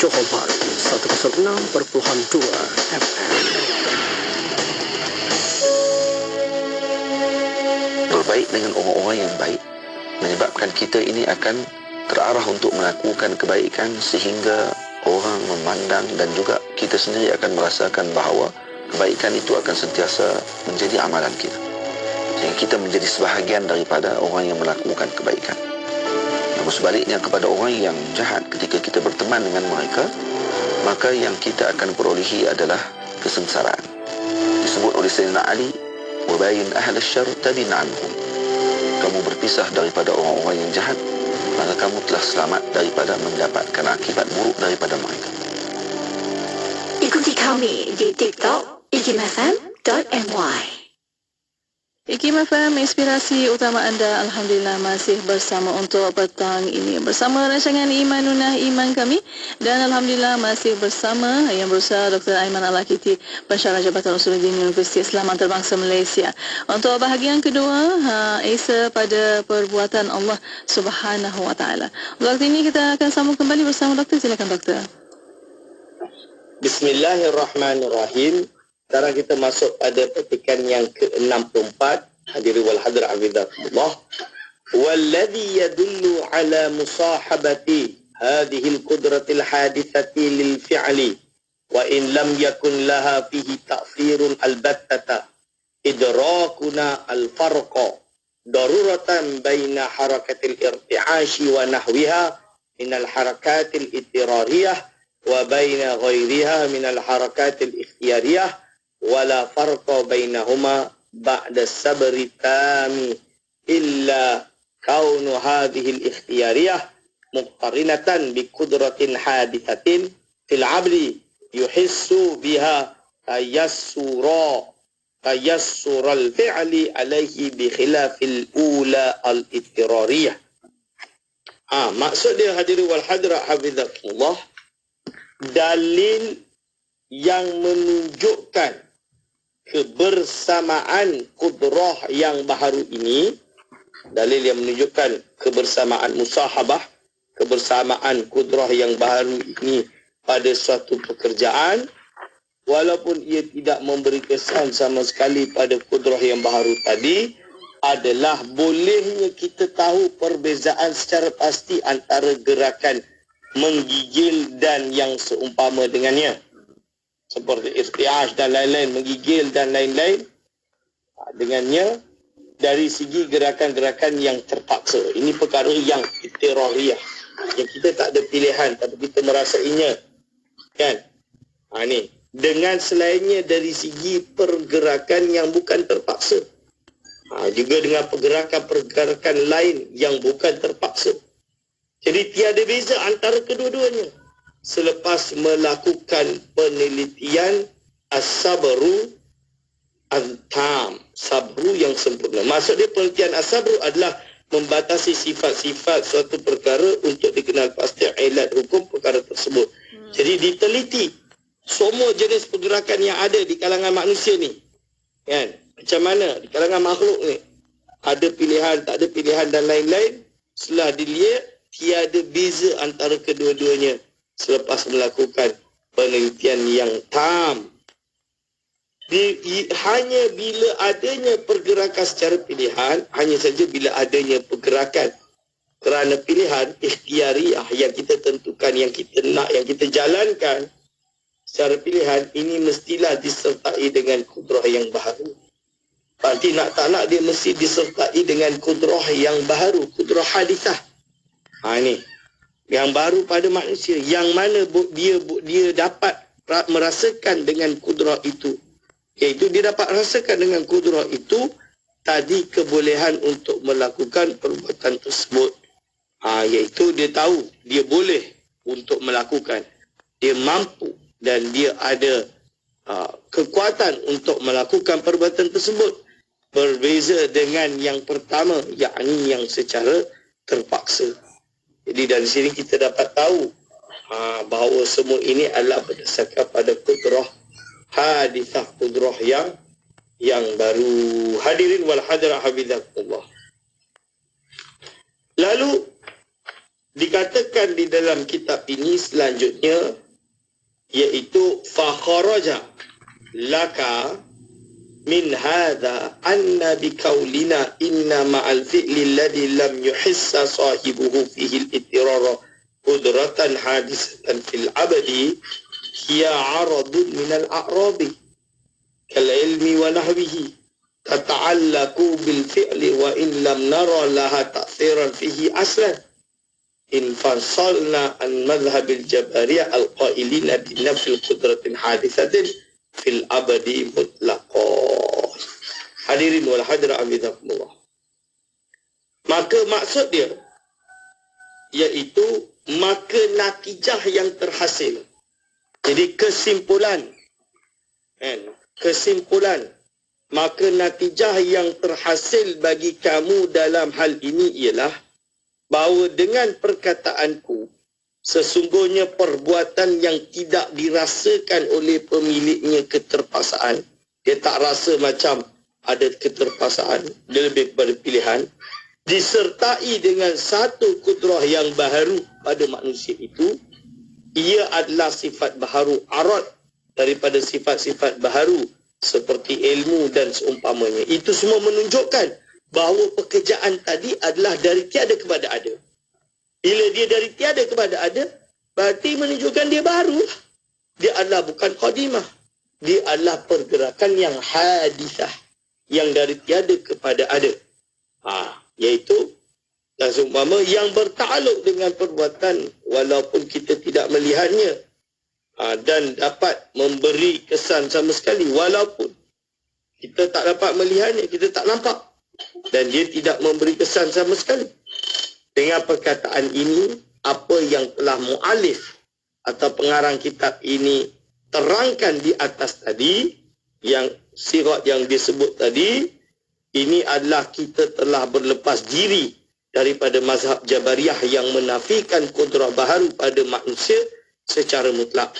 Johor Bahru 106.2 FM. Berbaik dengan orang-orang yang baik menyebabkan kita ini akan terarah untuk melakukan kebaikan, sehingga orang memandang dan juga kita sendiri akan merasakan bahawa kebaikan itu akan sentiasa menjadi amalan kita, sehingga kita menjadi sebahagian daripada orang yang melakukan kebaikan. Namun sebaliknya, kepada orang yang jahat, ketika kita berteman dengan mereka, maka yang kita akan perolehi adalah kesengsaraan. Disebut oleh Sayyidina Ali, "Wabayin ahl asyarr tabin anhum." Kamu berpisah daripada orang-orang yang jahat, maka kamu telah selamat daripada mendapatkan akibat buruk daripada mereka. Ikuti kami di TikTok ikimfm.my. IKIM FM, inspirasi utama anda. Alhamdulillah masih bersama untuk petang ini bersama rancangan Imanunah Iman kami, dan Alhamdulillah masih bersama yang berusaha Dr. Aiman Al-Akiti, pensyarah Jabatan Usuluddin Universiti Islam Antarabangsa Malaysia. Untuk bahagian kedua, Isa pada perbuatan Allah Subhanahu Wa Taala. Waktu ini kita akan sambung kembali bersama doktor. Silakan doktor. Bismillahirrahmanirrahim. Sekarang kita masuk pada petikan yang ke-64. Hadirin wal hadirat hafizakumullah. Walladhi yadullu ala musahabati hadhihi al-qudratil hadithati lil fi'li wa in lam yakun laha fihi ta'thirun albattata idrakuna al-farqa daruratan baina harakatil irti'ashi wa nahwiha min al-harakatil ittirariyah wa baina ghairiha min al-harakatil ikhtiyariyah wala farqa bainahuma ba'da sabri tami illa kaunu hadhihi al-ikhtiyariyah muqtarinatan bi qudratin hadithatin fil 'abdi yuhissu biha tayassura al-fi'li alayhi bi khilafil ula al-ittirariyah. Maksud dia hadirin wal hadirat hafizakumullah, dalil yang menunjukkan kebersamaan kudrah yang baharu ini, dalil yang menunjukkan kebersamaan musahabah, kebersamaan kudrah yang baharu ini pada suatu pekerjaan, walaupun ia tidak memberi kesan sama sekali pada kudrah yang baharu tadi, adalah bolehnya kita tahu perbezaan secara pasti antara gerakan menggigil dan yang seumpama dengannya, seperti irti'ash dan lain-lain, menggigil dan lain-lain dengannya dari segi gerakan-gerakan yang terpaksa. Ini perkara yang ittirariyah, yang kita tak ada pilihan tapi kita merasainya, kan? Ini dengan selainnya dari segi pergerakan yang bukan terpaksa, juga dengan pergerakan-pergerakan lain yang bukan terpaksa. Jadi tiada beza antara kedua-duanya. Selepas melakukan penelitian as-sabru al-tam, sabru yang sempurna. Maksud dia penelitian as-sabru adalah membatasi sifat-sifat suatu perkara untuk dikenal pasti ilat hukum perkara tersebut. Jadi diteliti semua jenis pergerakan yang ada di kalangan manusia ni. Kan? Macam mana di kalangan makhluk ni? Ada pilihan, tak ada pilihan dan lain-lain. Setelah dilihat, tiada beza antara kedua-duanya selepas melakukan penelitian yang tam. Hanya bila adanya pergerakan secara pilihan, hanya saja bila adanya pergerakan kerana pilihan ikhtiariah yang kita tentukan, yang kita nak, yang kita jalankan secara pilihan, ini mestilah disertai dengan kudrah yang baharu. Berarti nak tak nak dia mesti disertai dengan kudrah yang baharu, kudrah hadithah. Ini yang baru pada manusia, yang mana dia dapat merasakan dengan kudrah itu. Iaitu dia dapat rasakan dengan kudrah itu tadi kebolehan untuk melakukan perbuatan tersebut. Iaitu dia tahu dia boleh untuk melakukan, dia mampu dan dia ada kekuatan untuk melakukan perbuatan tersebut. Berbeza dengan yang pertama, yakni yang secara terpaksa. Jadi dari sini kita dapat tahu bahawa semua ini adalah berdasarkan pada kudrah hadithah, kudrah yang baru. Hadirin wal hadirat hafizakumullah. Lalu dikatakan di dalam kitab ini selanjutnya, iaitu fa kharaja laka min hadha anna bi qaulina inna ma'al fi'li alladhi lam yuhissa sahibuhu fihi al-ittirara qudratan hadisatan fil abadi hiya 'aradun min al-a'rabi kal ilmi wa nahwihi tata'allaqu bil fi'li wa in lam nara laha ta'thiran fihi aslan in fasalna an madhhab al-jabariyah al-qailina bi nafil qudratin hadithatin fil abadi mutlaqah. Hadirin wal hadirat abidakumullah. Maka maksud dia iaitu maka natijah yang terhasil. Jadi kesimpulan, kesimpulan, maka natijah yang terhasil bagi kamu dalam hal ini ialah bahawa dengan perkataanku, sesungguhnya perbuatan yang tidak dirasakan oleh pemiliknya keterpaksaan, dia tak rasa macam ada keterpaksaan, dia lebih kepada pilihan, disertai dengan satu kudrah yang baharu pada manusia itu, ia adalah sifat baharu arad daripada sifat-sifat baharu seperti ilmu dan seumpamanya. Itu semua menunjukkan bahawa pekerjaan tadi adalah dari tiada kepada ada. Bila dia dari tiada kepada ada, berarti menunjukkan dia baru. Dia adalah bukan qadimah. Dia adalah pergerakan yang hadithah, yang dari tiada kepada ada. Iaitu dan seumpama yang bertakluk dengan perbuatan walaupun kita tidak melihatnya, dan dapat memberi kesan sama sekali walaupun kita tak dapat melihatnya, kita tak nampak, dan dia tidak memberi kesan sama sekali. Dengan perkataan ini, apa yang telah mu'alif atau pengarang kitab ini terangkan di atas tadi, yang sirat yang disebut tadi, ini adalah kita telah berlepas diri daripada mazhab Jabariyah yang menafikan kudrah baharu pada manusia secara mutlak.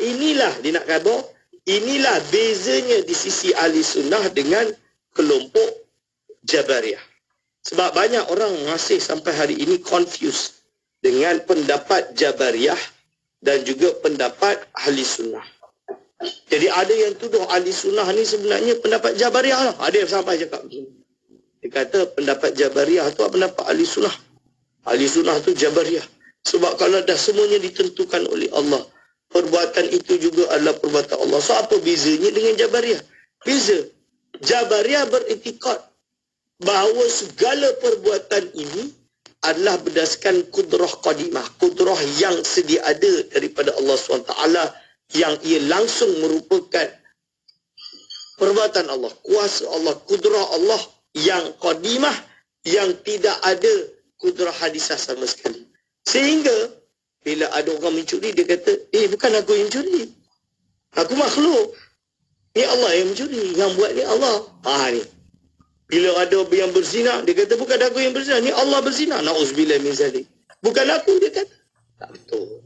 Inilah dia nak kata, inilah bezanya di sisi ahli sunnah dengan kelompok Jabariyah. Sebab banyak orang masih sampai hari ini confused dengan pendapat Jabariyah dan juga pendapat ahli sunnah. Jadi ada yang tuduh ahli sunnah ni sebenarnya pendapat Jabariyah lah. Ada yang sampai cakap begini. Dia kata pendapat Jabariyah tu pendapat ahli sunnah. Ahli sunnah tu Jabariyah. Sebab kalau dah semuanya ditentukan oleh Allah, perbuatan itu juga adalah perbuatan Allah. So apa bezanya dengan Jabariyah? Beza. Jabariyah beriktikad bahawa segala perbuatan ini adalah berdasarkan kudrah qadimah, kudrah yang sedia ada daripada Allah SWT, yang ia langsung merupakan perbuatan Allah, kuasa Allah, kudrah Allah yang qadimah, yang tidak ada kudrah hadisah sama sekali. Sehingga bila ada orang mencuri, dia kata, bukan aku yang curi, aku makhluk, ni Allah yang mencuri, yang buat ni Allah. Ni Bila ada yang berzina, dia kata bukan aku yang berzina, ni Allah berzina. Na'udzubillah min zalik. Bukan aku, dia kata. Tak betul.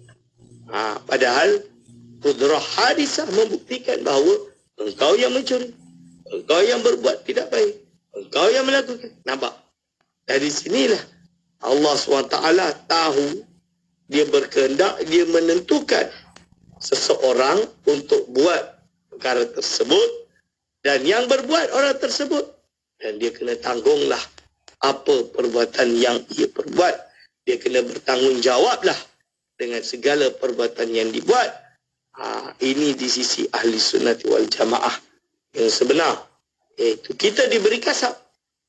Padahal kudrah hadisah membuktikan bahawa engkau yang mencuri, engkau yang berbuat tidak baik, engkau yang melakukan. Nampak? Dari sinilah Allah SWT tahu, dia berkehendak, dia menentukan seseorang untuk buat perkara tersebut, dan yang berbuat orang tersebut, dan dia kena tanggunglah apa perbuatan yang ia perbuat. Dia kena bertanggungjawablah dengan segala perbuatan yang dibuat. Ini di sisi ahli sunnati wal jamaah yang sebenar, iaitu kita diberi kasab.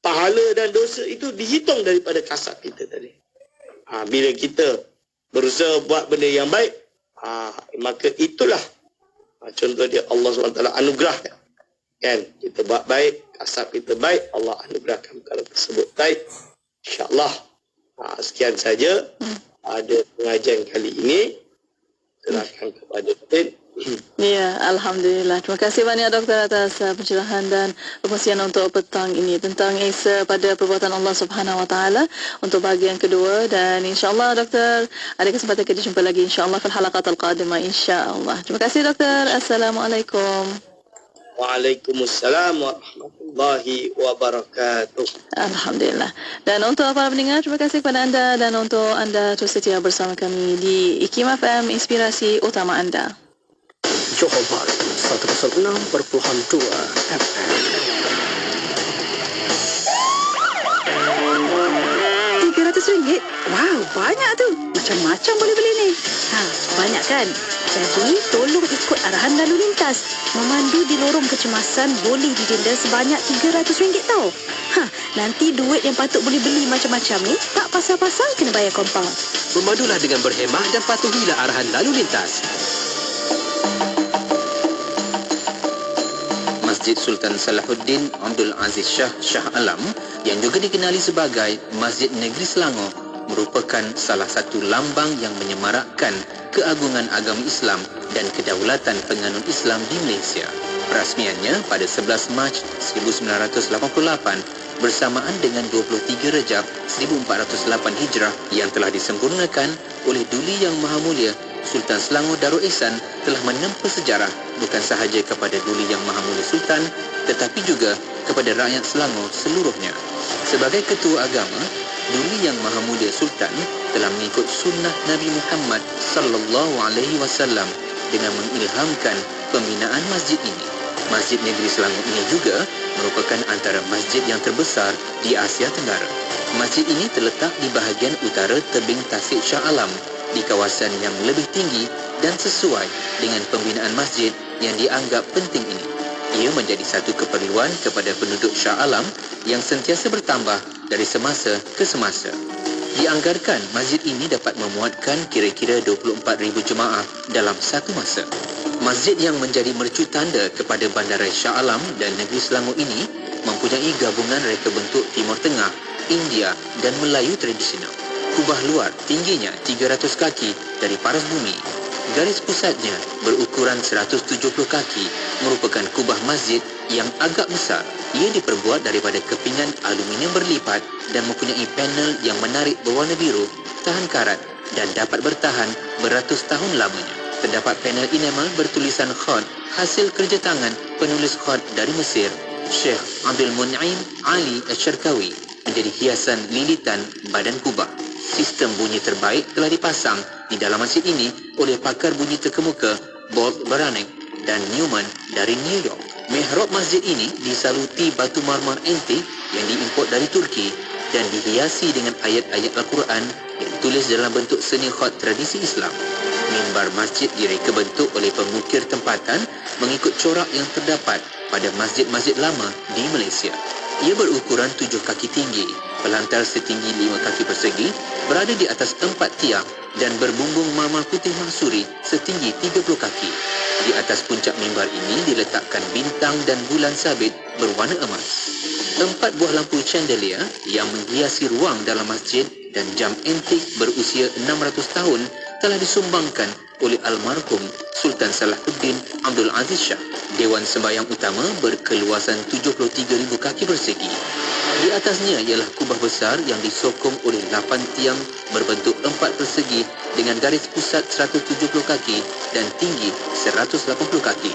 Pahala dan dosa itu dihitung daripada kasab kita tadi. Bila kita berusaha buat benda yang baik, maka itulah contoh dia Allah SWT anugerahkan. Kan? Kita buat baik, kasab kita baik, Allah anugerahkan perkara tersebut baik. InsyaAllah. Sekian saja ada pengajian kali ini. Serahkan kepada Datin. Ya, Alhamdulillah. Terima kasih banyak doktor atas pencerahan dan perkongsian untuk petang ini tentang ihsa pada perbuatan Allah Subhanahu Wa Taala untuk bahagian kedua, dan insya-Allah doktor ada kesempatan kita jumpa lagi insya-Allah pada halaqat al-qadimah insya-Allah. Terima kasih doktor. Assalamualaikum. Waalaikumsalam warahmatullahi wabarakatuh. Alhamdulillah. Dan untuk para pendengar, terima kasih kepada anda, dan untuk anda terus setia bersama kami di IKIM FM, inspirasi utama anda. Johor Bahru 106.2 FM. RM300? Wow, banyak tu. Macam-macam boleh beli ni. Banyak kan? Jadi, tolong ikut arahan lalu lintas. Memandu di lorong kecemasan boleh didenda sebanyak RM300 tau. Nanti duit yang patut boleh beli macam-macam ni, tak pasal-pasal kena bayar kompaun. Memandulah dengan berhemah dan patuhilah arahan lalu lintas. Masjid Sultan Salahuddin Abdul Aziz Shah Alam yang juga dikenali sebagai Masjid Negeri Selangor merupakan salah satu lambang yang menyemarakkan keagungan agama Islam dan kedaulatan penganut Islam di Malaysia. Perasmiannya pada 11 Mac 1988 bersamaan dengan 23 Rejab 1408 Hijrah yang telah disempurnakan oleh Duli Yang Maha Mulia Sultan Selangor Darul Ihsan telah menempa sejarah bukan sahaja kepada Duli Yang Maha Mulia Sultan tetapi juga kepada rakyat Selangor seluruhnya. Sebagai ketua agama, Duli Yang Maha Mulia Sultan telah mengikut sunnah Nabi Muhammad sallallahu alaihi wasallam dengan mengilhamkan pembinaan masjid ini. Masjid Negeri Selangor ini juga merupakan antara masjid yang terbesar di Asia Tenggara. Masjid ini terletak di bahagian utara tebing Tasik Shah Alam di kawasan yang lebih tinggi dan sesuai dengan pembinaan masjid yang dianggap penting ini. Ia menjadi satu keperluan kepada penduduk Shah Alam yang sentiasa bertambah dari semasa ke semasa. Dianggarkan masjid ini dapat memuatkan kira-kira 24,000 jemaah dalam satu masa. Masjid yang menjadi mercu tanda kepada Bandaraya Shah Alam dan Negeri Selangor ini mempunyai gabungan reka bentuk Timur Tengah, India dan Melayu tradisional. Kubah luar tingginya 300 kaki dari paras bumi. Garis pusatnya berukuran 170 kaki merupakan kubah masjid yang agak besar. Ia diperbuat daripada kepingan aluminium berlipat dan mempunyai panel yang menarik berwarna biru, tahan karat dan dapat bertahan beratus tahun lamanya. Terdapat panel enamel bertulisan khat hasil kerja tangan penulis khat dari Mesir, Syekh Abdul Mun'im Ali Asyarkawi menjadi hiasan lilitan badan kubah. Sistem bunyi terbaik telah dipasang di dalam masjid ini oleh pakar bunyi terkemuka Bolt Beranek dan Newman dari New York. Mihrab masjid ini disaluti batu marmar antik yang diimport dari Turki dan dihiasi dengan ayat-ayat Al-Quran yang ditulis dalam bentuk seni khat tradisi Islam. Mimbar masjid direka bentuk oleh pengukir tempatan mengikut corak yang terdapat pada masjid-masjid lama di Malaysia. Ia berukuran 7 kaki tinggi, pelantar setinggi 5 kaki persegi, berada di atas 4 tiang dan berbumbung marmar putih mahsuri setinggi 30 kaki. Di atas puncak mimbar ini diletakkan bintang dan bulan sabit berwarna emas. 4 buah lampu chandelier yang menghiasi ruang dalam masjid dan jam antik berusia 600 tahun telah disumbangkan oleh almarhum Sultan Salahuddin Abdul Aziz Shah. Dewan Sembahyang Utama berkeluasan 73,000 kaki persegi. Di atasnya ialah kubah besar yang disokong oleh 8 tiang berbentuk 4 persegi dengan garis pusat 170 kaki dan tinggi 180 kaki.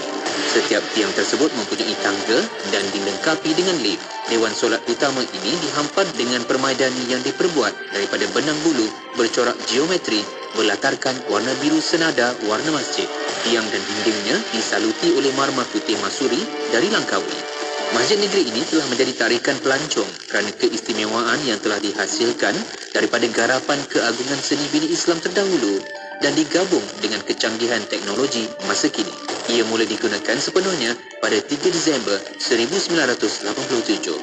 Setiap tiang tersebut mempunyai tangga dan dilengkapi dengan lift. Dewan solat utama ini dihampar dengan permaidani yang diperbuat daripada benang bulu bercorak geometri berlatarkan warna biru senada warna masjid. Tiang dan dindingnya disaluti oleh marmar putih masuri dari Langkawi. Masjid negeri ini telah menjadi tarikan pelancong kerana keistimewaan yang telah dihasilkan daripada garapan keagungan seni bina Islam terdahulu dan digabung dengan kecanggihan teknologi masa kini. Ia mula digunakan sepenuhnya pada 3 Disember 1987.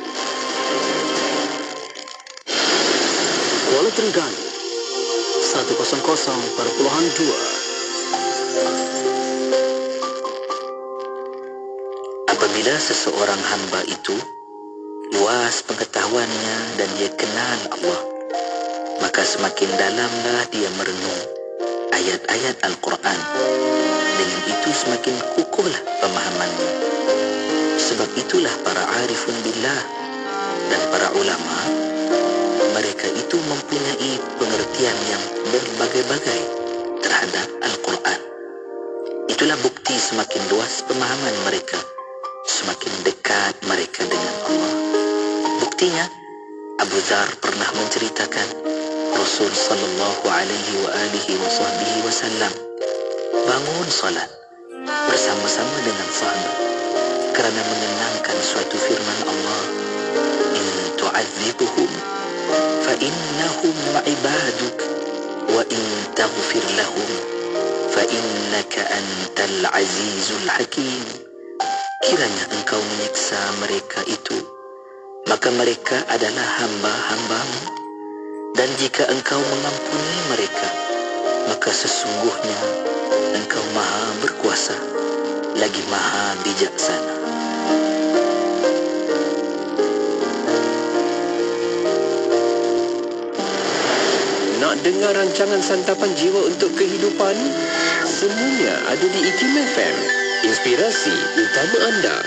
Kuala Terengganu 100.2. Apabila seseorang hamba itu luas pengetahuannya dan dia kenal Allah, maka semakin dalamlah dia merenung ayat-ayat Al-Quran. Dengan itu semakin kukuhlah pemahamannya. Sebab itulah para arifun billah dan para ulama, mereka itu mempunyai pengertian yang berbagai-bagai terhadap Al-Quran. Itulah bukti semakin luas pemahaman mereka, semakin dekat mereka dengan Allah. Buktinya, Abu Dzar pernah menceritakan Rasul sallallahu alaihi wasallam bangun salat bersama-sama dengan sahabat kerana mengenangkan suatu firman Allah, in tu'adzibuhum fa innahum ibaduk wa in taghfir lahum fa innaka antal azizul hakim. Kiranya engkau menyiksa mereka itu, maka mereka adalah hamba-hambamu, dan jika engkau mengampuni mereka, maka sesungguhnya engkau maha berkuasa lagi maha bijaksana. Nak dengar rancangan santapan jiwa untuk kehidupan? Semuanya ada di IKIM FM. Inspirasi utama anda.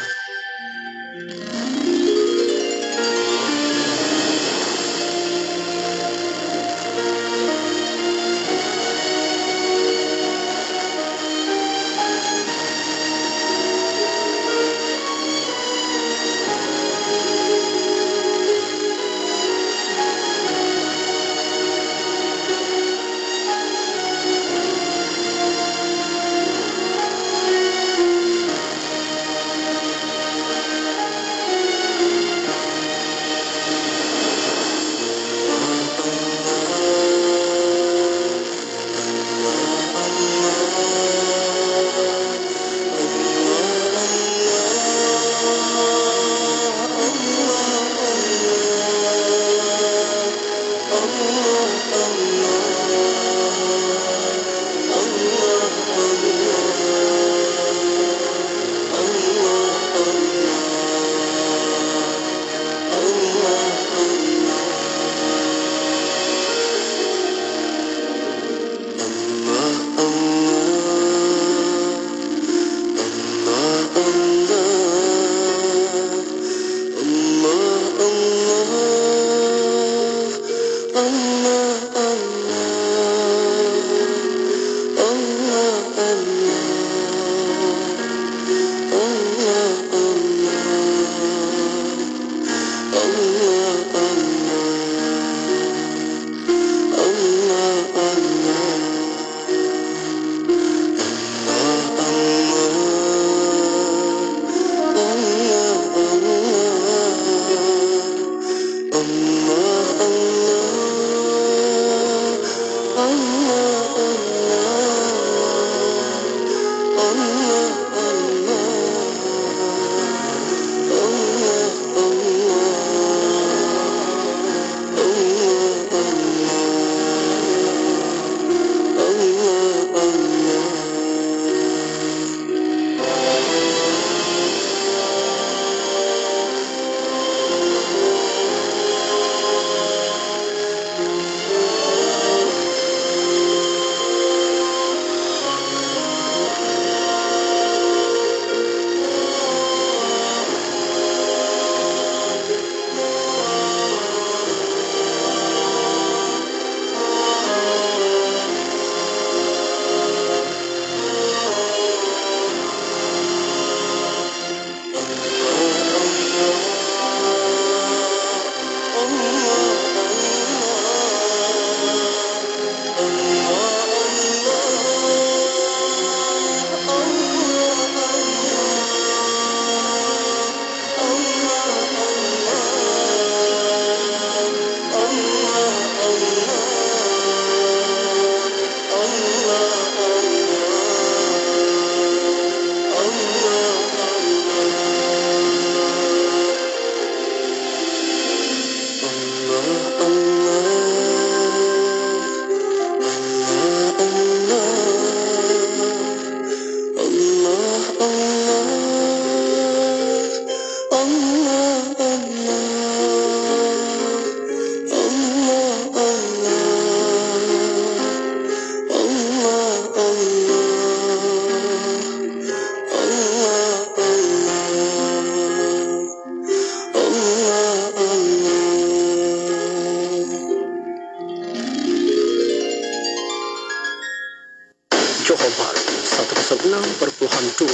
106.2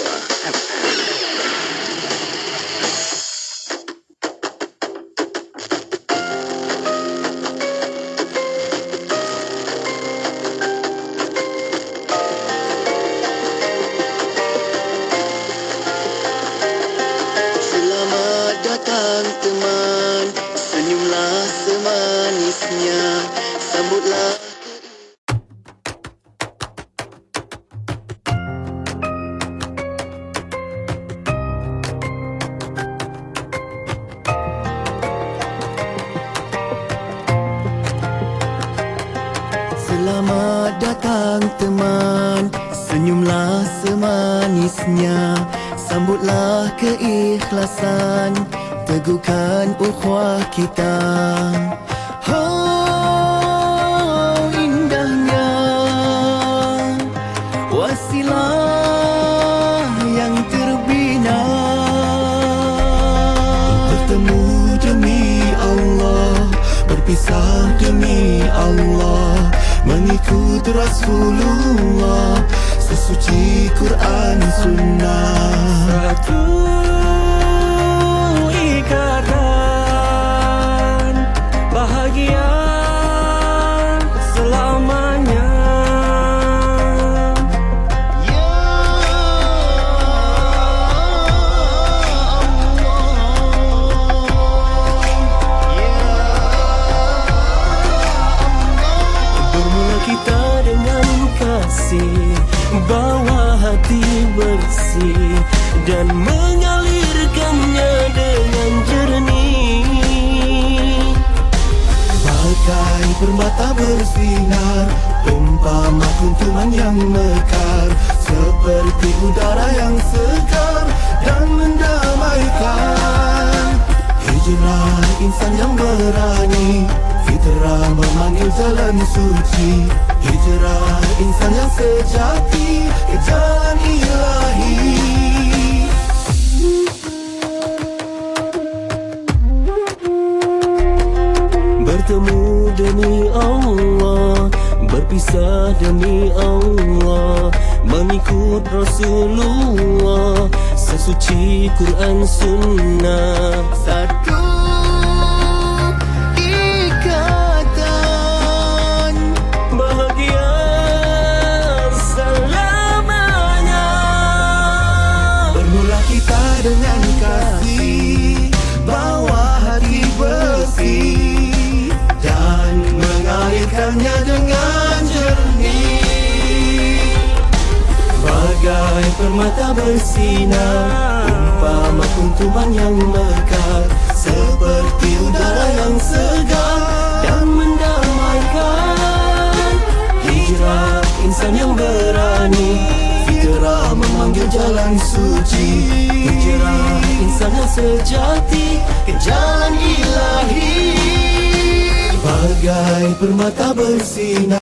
FM. Selamat datang teman, senyumlah semanisnya, sambutlah. Selamat datang teman, senyumlah semanisnya, sambutlah keikhlasan, teguhkan ukhuwah kita. Oh, indahnya wasilah yang terbina, bertemu demi Allah, berpisah demi Allah, mengikut Rasulullah, sesuci Quran Sunnah. Satu ikatan bahagia selamanya. Ya bermula kita dengan kasih, bawa hati bersih dan mengalirkannya dengan jernih. Bagai permata bersinar, umpama kuntuman yang mekar, seperti udara yang segar dan mendamaikan. Hijrah insan yang berani, fitrah memanggil jalan suci. Hijrah insan yang sejati ke jalan ilahi. Bertemu demi Allah, berpisah demi Allah, mengikut Rasulullah, sesuci Quran Sunnah. Satu ikatan bahagia selamanya. Bermula kita dengan kasih, bawa hati bersih dan mengalirkannya dengan jernih. Bagai permata bersinar, umpama kuntuman yang mekar, seperti udara yang segar dan mendamaikan. Hijrah insan yang berani, fitrah memanggil jalan suci. Hijrah insan yang sejati ke jalan ilahi. Bagai permata bersinar.